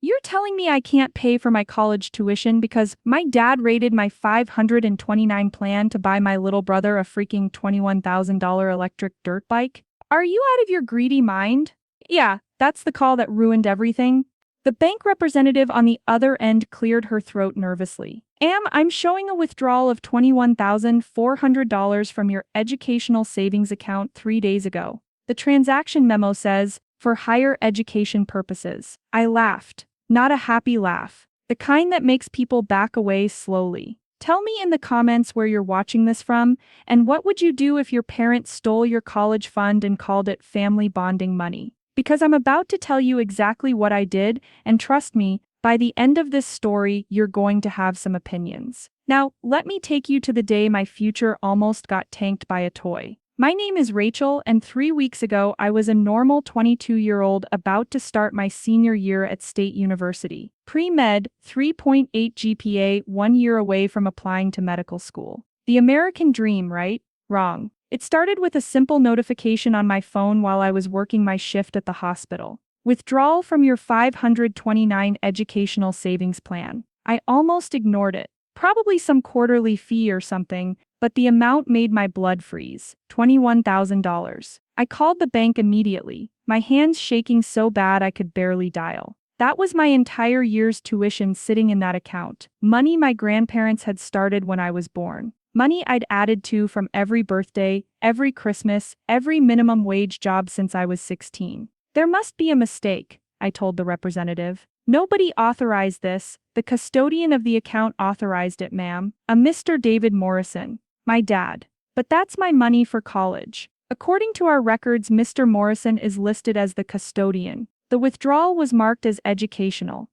You're telling me I can't pay for my college tuition because my dad rated my 529 plan to buy my little brother a freaking $21,000 electric dirt bike? Are you out of your greedy mind? Yeah, that's the call that ruined everything. The bank representative on the other end cleared her throat nervously. I'm showing a withdrawal of $21,400 from your educational savings account 3 days ago. The transaction memo says, for higher education purposes. I laughed. Not a happy laugh. The kind that makes people back away slowly. Tell me in the comments where you're watching this from, and what would you do if your parents stole your college fund and called it family bonding money? Because I'm about to tell you exactly what I did, and trust me, by the end of this story, you're going to have some opinions. Now, let me take you to the day my future almost got tanked by a toy. My name is Rachel, and 3 weeks ago, I was a normal 22-year-old about to start my senior year at State University. Pre-med, 3.8 GPA, 1 year away from applying to medical school. The American dream, right? Wrong. It started with a simple notification on my phone while I was working my shift at the hospital. Withdrawal from your 529 educational savings plan. I almost ignored it. Probably some quarterly fee or something, but the amount made my blood freeze. $21,000. I called the bank immediately, my hands shaking so bad I could barely dial. That was my entire year's tuition sitting in that account. Money my grandparents had started when I was born. Money I'd added to from every birthday, every Christmas, every minimum wage job since I was 16. There must be a mistake, I told the representative. Nobody authorized this. The custodian of the account authorized it, ma'am. A Mr. David Morrison. My dad. But that's my money for college. According to our records, Mr. Morrison is listed as the custodian. The withdrawal was marked as educational.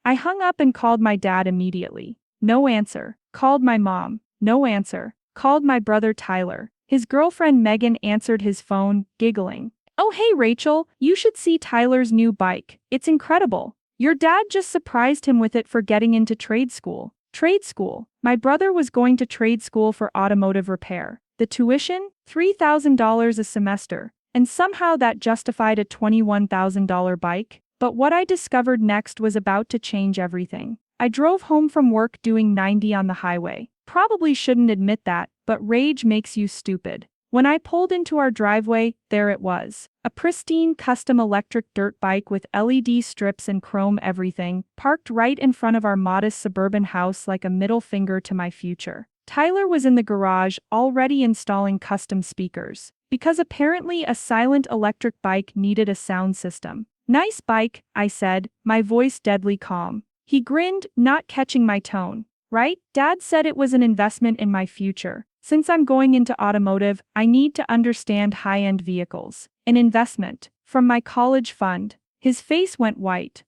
I hung up and called my dad immediately. No answer. Called my mom. No answer. Called my brother Tyler. His girlfriend Megan answered his phone, giggling. Oh hey Rachel, you should see Tyler's new bike. It's incredible. Your dad just surprised him with it for getting into trade school. Trade school. My brother was going to trade school for automotive repair. The tuition? $3,000 a semester. And somehow that justified a $21,000 bike. But what I discovered next was about to change everything. I drove home from work doing 90 on the highway. Probably shouldn't admit that, but rage makes you stupid. When I pulled into our driveway, there it was. A pristine custom electric dirt bike with LED strips and chrome everything, parked right in front of our modest suburban house like a middle finger to my future. Tyler was in the garage, already installing custom speakers. Because apparently a silent electric bike needed a sound system. Nice bike, I said, my voice deadly calm. He grinned, not catching my tone. Right? Dad said it was an investment in my future. Since I'm going into automotive, I need to understand high-end vehicles. An investment. From my college fund. His face went white.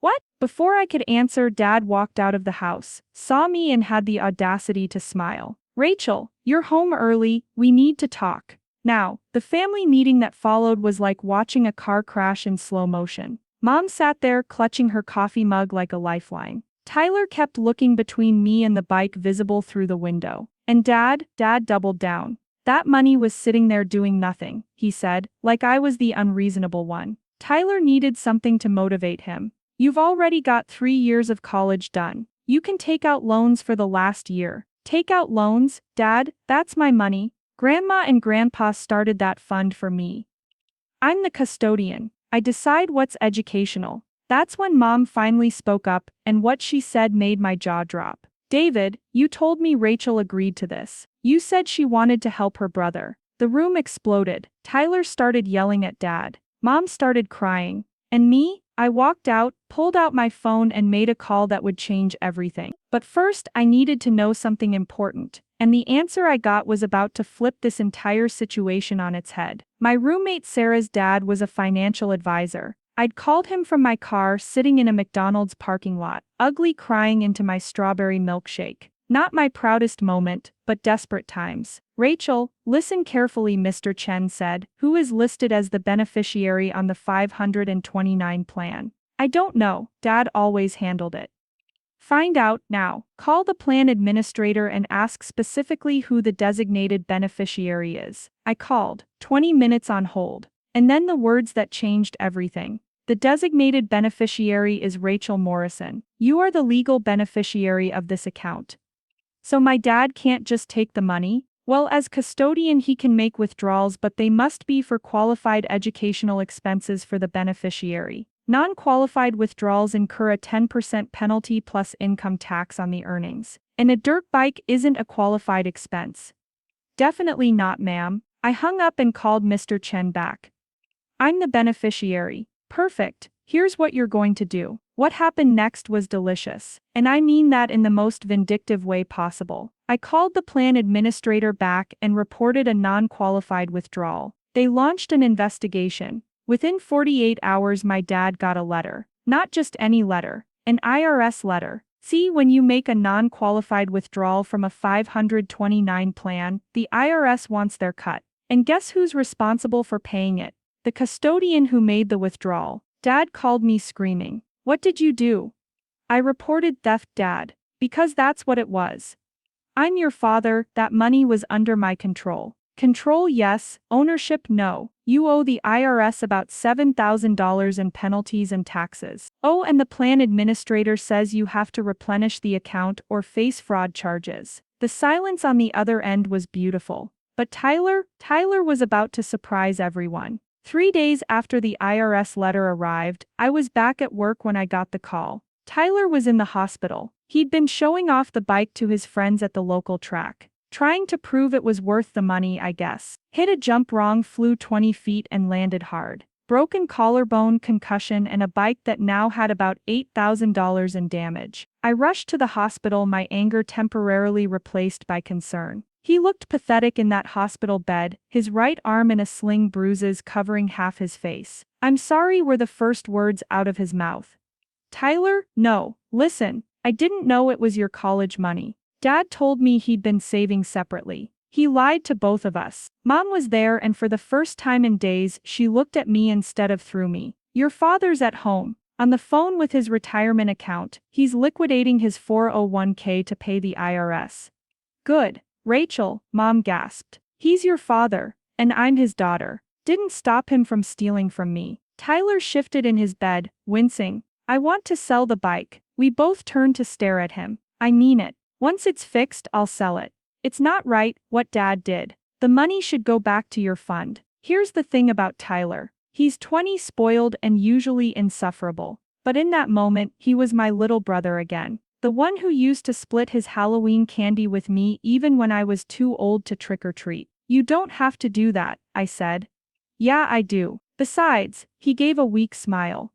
What? Before I could answer, Dad walked out of the house, saw me and had the audacity to smile. Rachel, you're home early, we need to talk. Now, the family meeting that followed was like watching a car crash in slow motion. Mom sat there clutching her coffee mug like a lifeline. Tyler kept looking between me and the bike visible through the window. And Dad doubled down. That money was sitting there doing nothing, he said, like I was the unreasonable one. Tyler needed something to motivate him. You've already got 3 years of college done. You can take out loans for the last year. Take out loans, Dad, that's my money. Grandma and Grandpa started that fund for me. I'm the custodian. I decide what's educational. That's when Mom finally spoke up, and what she said made my jaw drop. David, you told me Rachel agreed to this. You said she wanted to help her brother. The room exploded. Tyler started yelling at Dad. Mom started crying. And me? I walked out, pulled out my phone and made a call that would change everything. But first, I needed to know something important. And the answer I got was about to flip this entire situation on its head. My roommate Sarah's dad was a financial advisor. I'd called him from my car sitting in a McDonald's parking lot, ugly crying into my strawberry milkshake. Not my proudest moment, but desperate times. Rachel, listen carefully, Mr. Chen said, who is listed as the beneficiary on the 529 plan. I don't know, Dad always handled it. Find out now. Call the plan administrator and ask specifically who the designated beneficiary is. I called. 20 minutes on hold. And then the words that changed everything. The designated beneficiary is Rachel Morrison. You are the legal beneficiary of this account. So my dad can't just take the money? Well, as custodian he can make withdrawals, but they must be for qualified educational expenses for the beneficiary. Non-qualified withdrawals incur a 10% penalty plus income tax on the earnings. And a dirt bike isn't a qualified expense. Definitely not, ma'am. I hung up and called Mr. Chen back. I'm the beneficiary. Perfect. Here's what you're going to do. What happened next was delicious. And I mean that in the most vindictive way possible. I called the plan administrator back and reported a non-qualified withdrawal. They launched an investigation. Within 48 hours my dad got a letter. Not just any letter. An IRS letter. See, when you make a non-qualified withdrawal from a 529 plan, the IRS wants their cut. And guess who's responsible for paying it? The custodian who made the withdrawal. Dad called me screaming. What did you do? I reported theft, Dad. Because that's what it was. I'm your father, that money was under my control. Control yes, ownership no. You owe the IRS about $7,000 in penalties and taxes. Oh, and the plan administrator says you have to replenish the account or face fraud charges. The silence on the other end was beautiful. But Tyler was about to surprise everyone. 3 days after the IRS letter arrived, I was back at work when I got the call. Tyler was in the hospital. He'd been showing off the bike to his friends at the local track. Trying to prove it was worth the money, I guess. Hit a jump wrong, flew 20 feet and landed hard. Broken collarbone, concussion, and a bike that now had about $8,000 in damage. I rushed to the hospital, my anger temporarily replaced by concern. He looked pathetic in that hospital bed, his right arm in a sling, bruises covering half his face. I'm sorry were the first words out of his mouth. Tyler, no, listen, I didn't know it was your college money. Dad told me he'd been saving separately. He lied to both of us. Mom was there, and for the first time in days, she looked at me instead of through me. Your father's at home, on the phone with his retirement account. He's liquidating his 401k to pay the IRS. Good. Rachel, Mom gasped. He's your father, and I'm his daughter. Didn't stop him from stealing from me. Tyler shifted in his bed, wincing. I want to sell the bike. We both turned to stare at him. I mean it. Once it's fixed, I'll sell it. It's not right, what Dad did. The money should go back to your fund. Here's the thing about Tyler. He's 20, spoiled and usually insufferable. But in that moment, he was my little brother again. The one who used to split his Halloween candy with me even when I was too old to trick or treat. You don't have to do that, I said. Yeah, I do. Besides, he gave a weak smile.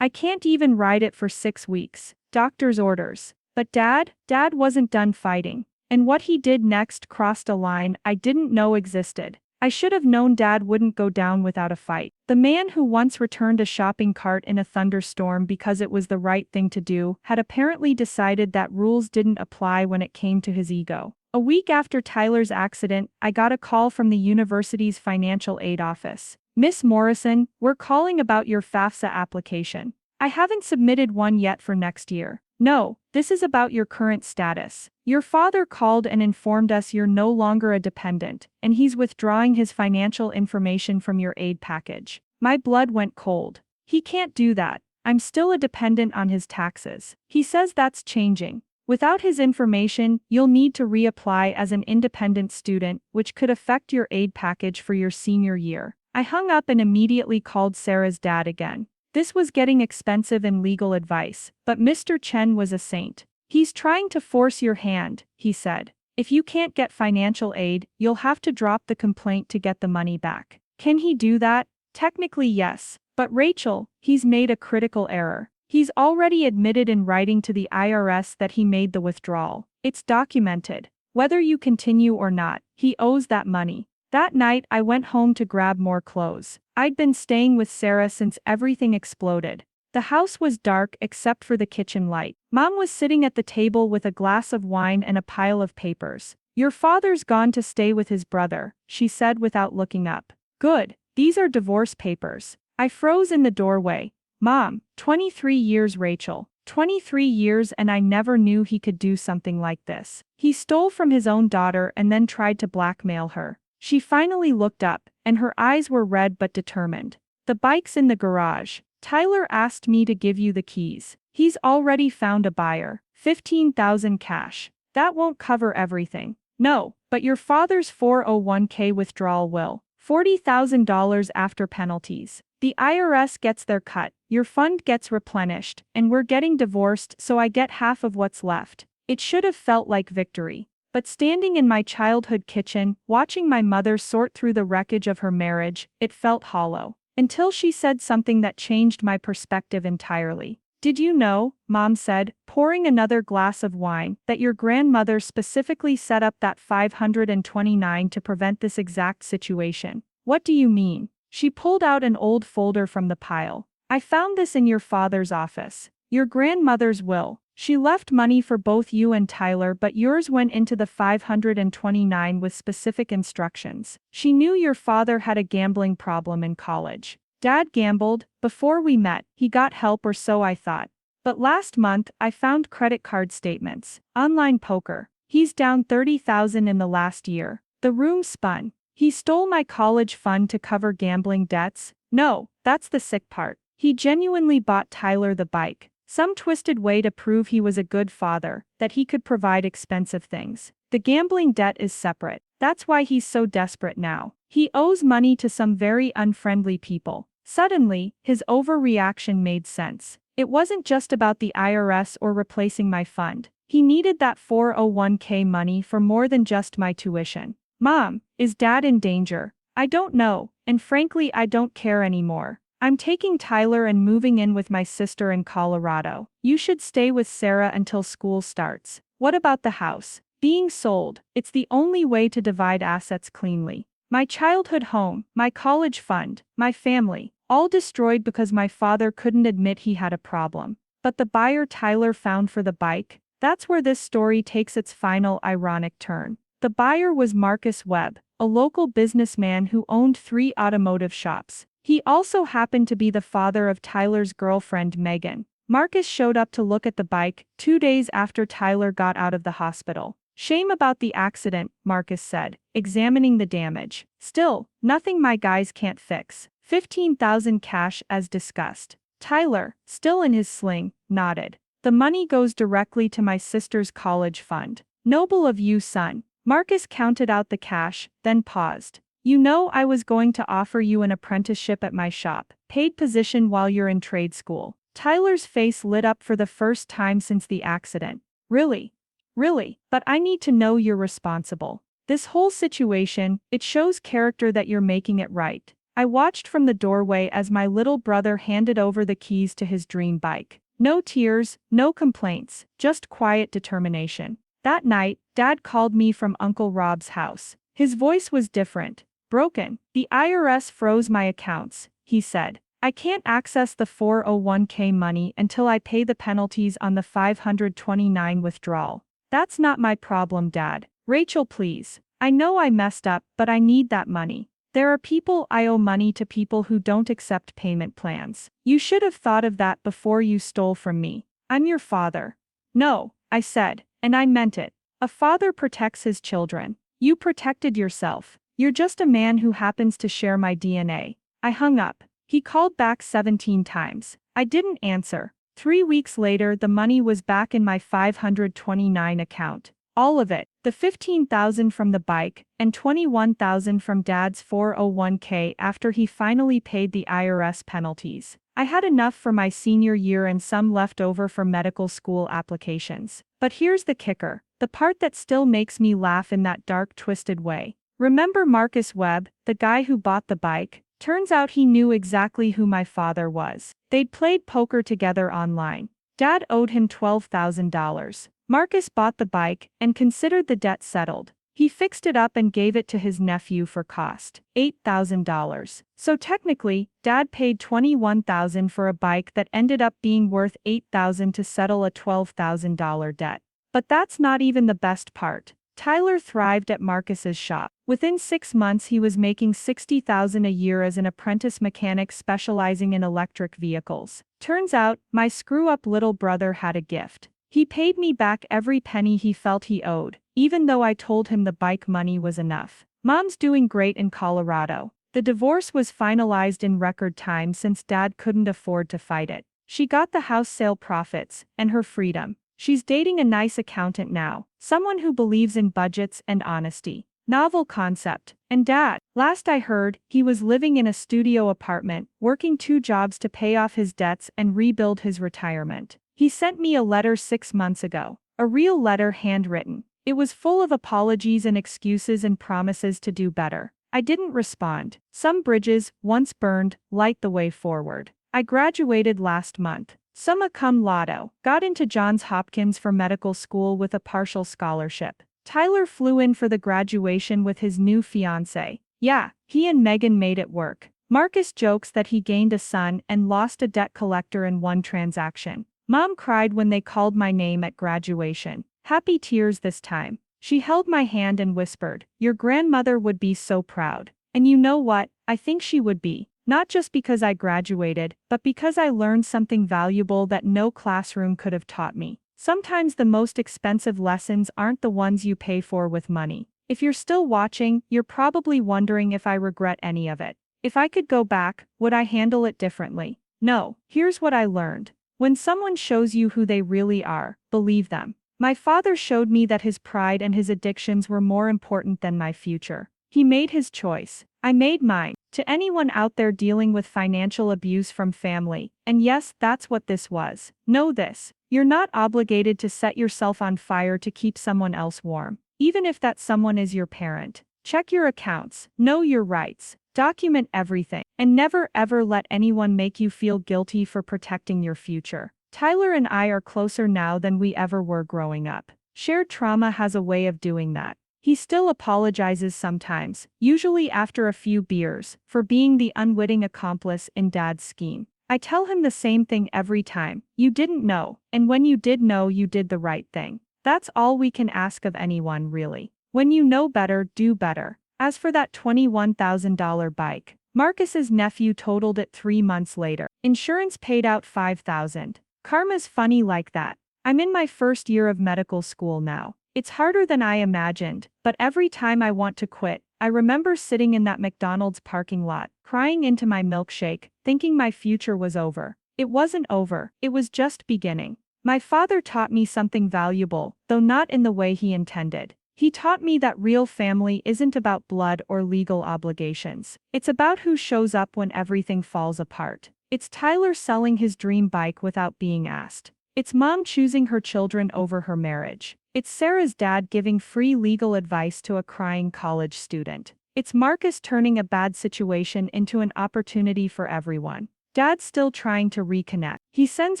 I can't even ride it for 6 weeks. Doctor's orders. But Dad wasn't done fighting. And what he did next crossed a line I didn't know existed. I should have known Dad wouldn't go down without a fight. The man who once returned a shopping cart in a thunderstorm because it was the right thing to do had apparently decided that rules didn't apply when it came to his ego. A week after Tyler's accident, I got a call from the university's financial aid office. Miss Morrison, we're calling about your FAFSA application. I haven't submitted one yet for next year. No, this is about your current status. Your father called and informed us you're no longer a dependent, and he's withdrawing his financial information from your aid package. My blood went cold. He can't do that. I'm still a dependent on his taxes. He says that's changing. Without his information, you'll need to reapply as an independent student, which could affect your aid package for your senior year. I hung up and immediately called Sarah's dad again. This was getting expensive in legal advice, but Mr. Chen was a saint. He's trying to force your hand, he said. If you can't get financial aid, you'll have to drop the complaint to get the money back. Can he do that? Technically yes. But Rachel, he's made a critical error. He's already admitted in writing to the IRS that he made the withdrawal. It's documented. Whether you continue or not, he owes that money. That night I went home to grab more clothes. I'd been staying with Sarah since everything exploded. The house was dark except for the kitchen light. Mom was sitting at the table with a glass of wine and a pile of papers. Your father's gone to stay with his brother, she said without looking up. Good. These are divorce papers. I froze in the doorway. Mom, 23 years, Rachel. 23 years, and I never knew he could do something like this. He stole from his own daughter and then tried to blackmail her. She finally looked up, and her eyes were red but determined. The bike's in the garage. Tyler asked me to give you the keys. He's already found a buyer. 15,000 cash. That won't cover everything. No, but your father's 401k withdrawal will. $40,000 after penalties. The IRS gets their cut, your fund gets replenished, and we're getting divorced, so I get half of what's left. It should have felt like victory. But standing in my childhood kitchen, watching my mother sort through the wreckage of her marriage, it felt hollow. Until she said something that changed my perspective entirely. Did you know, Mom said, pouring another glass of wine, that your grandmother specifically set up that 529 to prevent this exact situation? What do you mean? She pulled out an old folder from the pile. I found this in your father's office. Your grandmother's will. She left money for both you and Tyler, but yours went into the 529 with specific instructions. She knew your father had a gambling problem in college. Dad gambled. Before we met, he got help, or so I thought. But last month, I found credit card statements. Online poker. He's down 30,000 in the last year. The room spun. He stole my college fund to cover gambling debts. No, that's the sick part. He genuinely bought Tyler the bike. Some twisted way to prove he was a good father, that he could provide expensive things. The gambling debt is separate. That's why he's so desperate now. He owes money to some very unfriendly people. Suddenly, his overreaction made sense. It wasn't just about the IRS or replacing my fund. He needed that 401k money for more than just my tuition. Mom, is Dad in danger? I don't know, and frankly I don't care anymore. I'm taking Tyler and moving in with my sister in Colorado. You should stay with Sarah until school starts. What about the house? Being sold. It's the only way to divide assets cleanly. My childhood home, my college fund, my family, all destroyed because my father couldn't admit he had a problem. But the buyer Tyler found for the bike, that's where this story takes its final ironic turn. The buyer was Marcus Webb, a local businessman who owned 3 automotive shops. He also happened to be the father of Tyler's girlfriend Megan. Marcus showed up to look at the bike 2 days after Tyler got out of the hospital. Shame about the accident, Marcus said, examining the damage. Still, nothing my guys can't fix. 15,000 cash as discussed. Tyler, still in his sling, nodded. The money goes directly to my sister's college fund. Noble of you, son. Marcus counted out the cash, then paused. You know I was going to offer you an apprenticeship at my shop, paid position while you're in trade school. Tyler's face lit up for the first time since the accident. Really? Really? But I need to know you're responsible. This whole situation, it shows character that you're making it right. I watched from the doorway as my little brother handed over the keys to his dream bike. No tears, no complaints, just quiet determination. That night, Dad called me from Uncle Rob's house. His voice was different. Broken. The IRS froze my accounts, he said. I can't access the 401k money until I pay the penalties on the 529 withdrawal. That's not my problem, Dad. Rachel, please. I know I messed up, but I need that money. There are people I owe money to, people who don't accept payment plans. You should have thought of that before you stole from me. I'm your father. No, I said, and I meant it. A father protects his children. You protected yourself. You're just a man who happens to share my DNA. I hung up. He called back 17 times. I didn't answer. 3 weeks later, the money was back in my 529 account. All of it. The 15,000 from the bike, and 21,000 from Dad's 401k after he finally paid the IRS penalties. I had enough for my senior year and some left over for medical school applications. But here's the kicker. The part that still makes me laugh in that dark, twisted way. Remember Marcus Webb, the guy who bought the bike? Turns out he knew exactly who my father was. They'd played poker together online. Dad owed him $12,000. Marcus bought the bike and considered the debt settled. He fixed it up and gave it to his nephew for cost, $8,000. So technically, Dad paid $21,000 for a bike that ended up being worth $8,000 to settle a $12,000 debt. But that's not even the best part. Tyler thrived at Marcus's shop. Within 6 months he was making $60,000 a year as an apprentice mechanic specializing in electric vehicles. Turns out, my screw-up little brother had a gift. He paid me back every penny he felt he owed, even though I told him the bike money was enough. Mom's doing great in Colorado. The divorce was finalized in record time since Dad couldn't afford to fight it. She got the house sale profits and her freedom. She's dating a nice accountant now, someone who believes in budgets and honesty. Novel concept. And Dad, last I heard, he was living in a studio apartment, working 2 jobs to pay off his debts and rebuild his retirement. He sent me a letter 6 months ago. A real letter, handwritten. It was full of apologies and excuses and promises to do better. I didn't respond. Some bridges, once burned, light the way forward. I graduated last month. Summa cum laude. Got into Johns Hopkins for medical school with a partial scholarship. Tyler flew in for the graduation with his new fiancée. Yeah, he and Megan made it work. Marcus jokes that he gained a son and lost a debt collector in one transaction. Mom cried when they called my name at graduation. Happy tears this time. She held my hand and whispered, "Your grandmother would be so proud." And you know what? I think she would be. Not just because I graduated, but because I learned something valuable that no classroom could have taught me. Sometimes the most expensive lessons aren't the ones you pay for with money. If you're still watching, you're probably wondering if I regret any of it. If I could go back, would I handle it differently? No. Here's what I learned. When someone shows you who they really are, believe them. My father showed me that his pride and his addictions were more important than my future. He made his choice. I made mine. To anyone out there dealing with financial abuse from family, and yes, that's what this was, know this. You're not obligated to set yourself on fire to keep someone else warm. Even if that someone is your parent. Check your accounts. Know your rights. Document everything. And never ever let anyone make you feel guilty for protecting your future. Tyler and I are closer now than we ever were growing up. Shared trauma has a way of doing that. He still apologizes sometimes, usually after a few beers, for being the unwitting accomplice in Dad's scheme. I tell him the same thing every time. You didn't know, and when you did know, you did the right thing. That's all we can ask of anyone, really. When you know better, do better. As for that $21,000 bike, Marcus's nephew totaled it 3 months later. Insurance paid out $5,000. Karma's funny like that. I'm in my first year of medical school now. It's harder than I imagined, but every time I want to quit, I remember sitting in that McDonald's parking lot, crying into my milkshake, thinking my future was over. It wasn't over, it was just beginning. My father taught me something valuable, though not in the way he intended. He taught me that real family isn't about blood or legal obligations. It's about who shows up when everything falls apart. It's Tyler selling his dream bike without being asked. It's Mom choosing her children over her marriage. It's Sarah's dad giving free legal advice to a crying college student. It's Marcus turning a bad situation into an opportunity for everyone. Dad's still trying to reconnect. He sends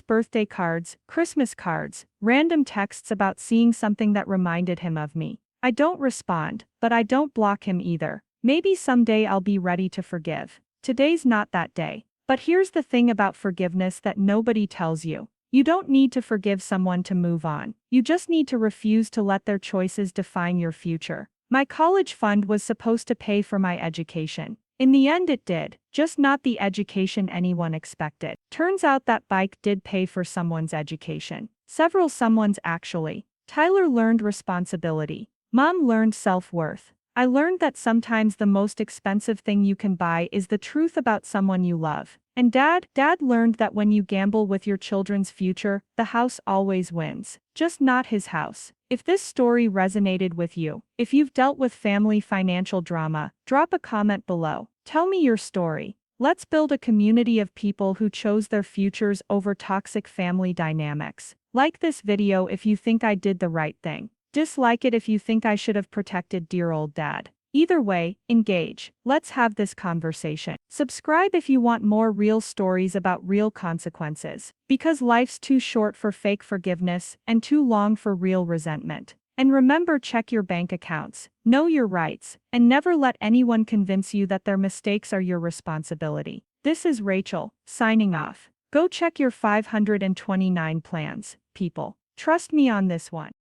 birthday cards, Christmas cards, random texts about seeing something that reminded him of me. I don't respond, but I don't block him either. Maybe someday I'll be ready to forgive. Today's not that day. But here's the thing about forgiveness that nobody tells you. You don't need to forgive someone to move on. You just need to refuse to let their choices define your future. My college fund was supposed to pay for my education. In the end it did, just not the education anyone expected. Turns out that bike did pay for someone's education. Several someones actually. Tyler learned responsibility. Mom learned self-worth. I learned that sometimes the most expensive thing you can buy is the truth about someone you love. And Dad learned that when you gamble with your children's future, the house always wins. Just not his house. If this story resonated with you, if you've dealt with family financial drama, drop a comment below. Tell me your story. Let's build a community of people who chose their futures over toxic family dynamics. Like this video if you think I did the right thing. Dislike it if you think I should have protected dear old Dad. Either way, engage. Let's have this conversation. Subscribe if you want more real stories about real consequences. Because life's too short for fake forgiveness and too long for real resentment. And remember, check your bank accounts, know your rights, and never let anyone convince you that their mistakes are your responsibility. This is Rachel, signing off. Go check your 529 plans, people. Trust me on this one.